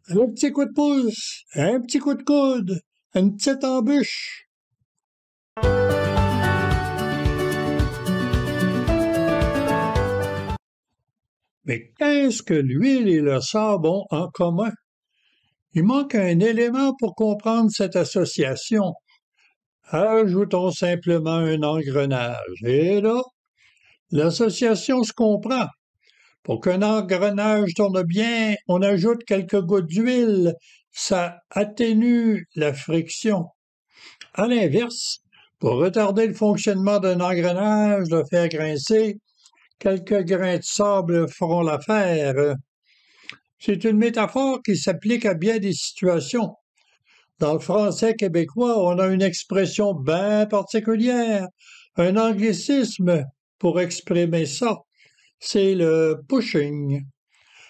Un petit coup de pouce, un petit coup de coude, une petite embûche. Mais qu'est-ce que l'huile et le sable ont en commun? Il manque un élément pour comprendre cette association. Ajoutons simplement un engrenage. Et là, l'association se comprend. Pour qu'un engrenage tourne bien, on ajoute quelques gouttes d'huile. Ça atténue la friction. À l'inverse, pour retarder le fonctionnement d'un engrenage, le faire grincer, quelques grains de sable feront l'affaire. C'est une métaphore qui s'applique à bien des situations. Dans le français québécois, on a une expression bien particulière, un anglicisme pour exprimer ça. C'est le pushing.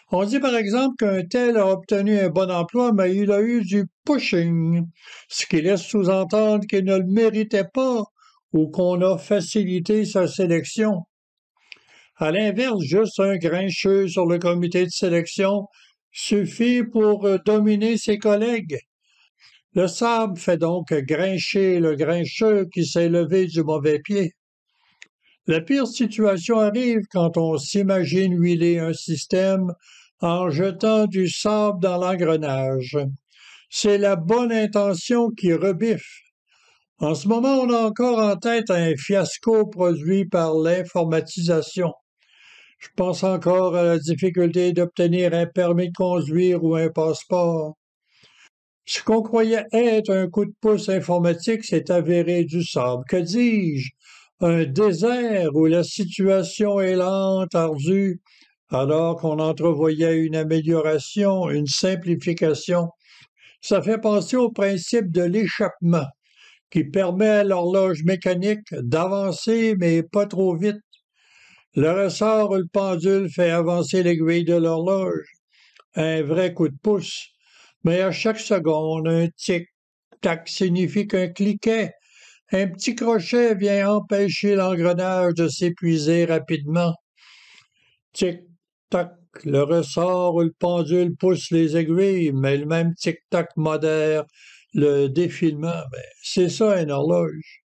On dit par exemple qu'un tel a obtenu un bon emploi, mais il a eu du pushing, ce qui laisse sous-entendre qu'il ne le méritait pas ou qu'on a facilité sa sélection. À l'inverse, juste un grincheux sur le comité de sélection suffit pour dominer ses collègues. Le sable fait donc grincher le grincheux qui s'est levé du mauvais pied. La pire situation arrive quand on s'imagine huiler un système en jetant du sable dans l'engrenage. C'est la bonne intention qui rebiffe. En ce moment, on a encore en tête un fiasco produit par l'informatisation. Je pense encore à la difficulté d'obtenir un permis de conduire ou un passeport. Ce qu'on croyait être un coup de pouce informatique s'est avéré du sable. Que dis-je? Un désert où la situation est lente, ardue, alors qu'on entrevoyait une amélioration, une simplification. Ça fait penser au principe de l'échappement, qui permet à l'horloge mécanique d'avancer, mais pas trop vite. Le ressort ou le pendule fait avancer l'aiguille de l'horloge. Un vrai coup de pouce. Mais à chaque seconde, un tic-tac signifie qu'un cliquet, un petit crochet vient empêcher l'engrenage de s'épuiser rapidement. Tic-tac, le ressort ou le pendule pousse les aiguilles, mais le même tic-tac modère le défilement. C'est ça une horloge.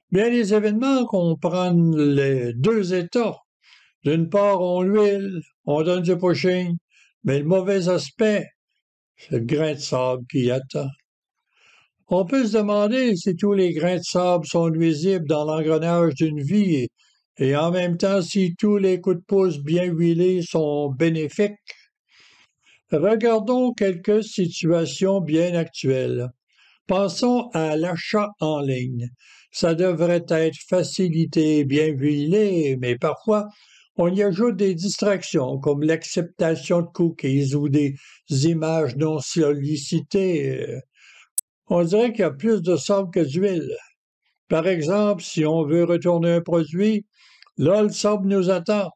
Bien, les événements comprennent les deux états. D'une part, on l'huile, on donne du pushing, mais le mauvais aspect, c'est le grain de sable qui attend. On peut se demander si tous les grains de sable sont nuisibles dans l'engrenage d'une vie et en même temps si tous les coups de pouce bien huilés sont bénéfiques. Regardons quelques situations bien actuelles. Pensons à l'achat en ligne. Ça devrait être facilité et bien huilé, mais parfois on y ajoute des distractions comme l'acceptation de cookies ou des images non sollicitées. On dirait qu'il y a plus de sable que d'huile. Par exemple, si on veut retourner un produit, là, le sable nous attend.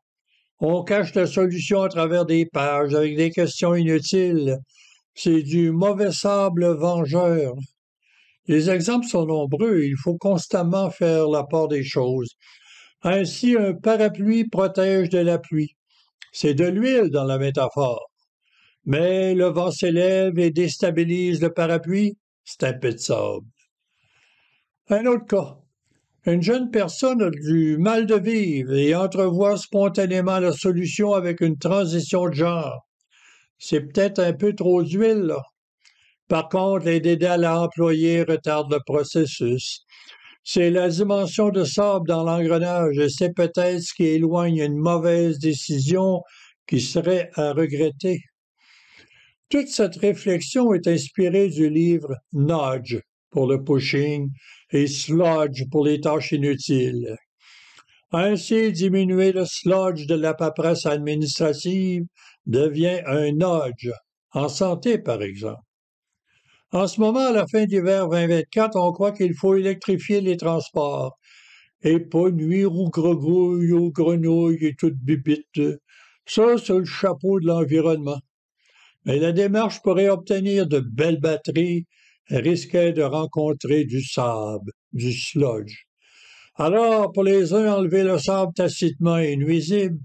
On cache la solution à travers des pages avec des questions inutiles. C'est du mauvais sable vengeur. Les exemples sont nombreux. Il faut constamment faire la part des choses. Ainsi, un parapluie protège de la pluie. C'est de l'huile dans la métaphore. Mais le vent s'élève et déstabilise le parapluie. C'est un peu de sable. Un autre cas. Une jeune personne a du mal de vivre et entrevoit spontanément la solution avec une transition de genre. C'est peut-être un peu trop d'huile, là. Par contre, les dédales à employer retardent le processus. C'est la dimension de sable dans l'engrenage et c'est peut-être ce qui éloigne une mauvaise décision qui serait à regretter. Toute cette réflexion est inspirée du livre Nudge pour le pushing et Sludge pour les tâches inutiles. Ainsi, diminuer le sludge de la paperasse administrative devient un nudge, en santé par exemple. En ce moment, à la fin d'hiver 2024, on croit qu'il faut électrifier les transports et pas nuire aux grenouilles, aux grenouilles et toutes bibites. Ça, c'est le chapeau de l'environnement. Mais la démarche pourrait obtenir de belles batteries risquait de rencontrer du sable, du sludge. Alors, pour les uns, enlever le sable tacitement est nuisible,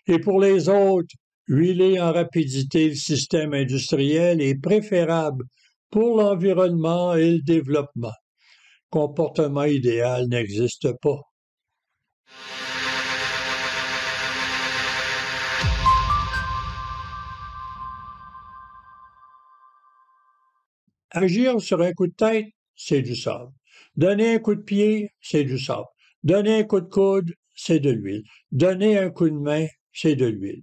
et pour les autres, Huiler en rapidité le système industriel est préférable pour l'environnement et le développement. Comportement idéal n'existe pas. Agir sur un coup de tête, c'est du sable. Donner un coup de pied, c'est du sable. Donner un coup de coude, c'est de l'huile. Donner un coup de main, c'est de l'huile.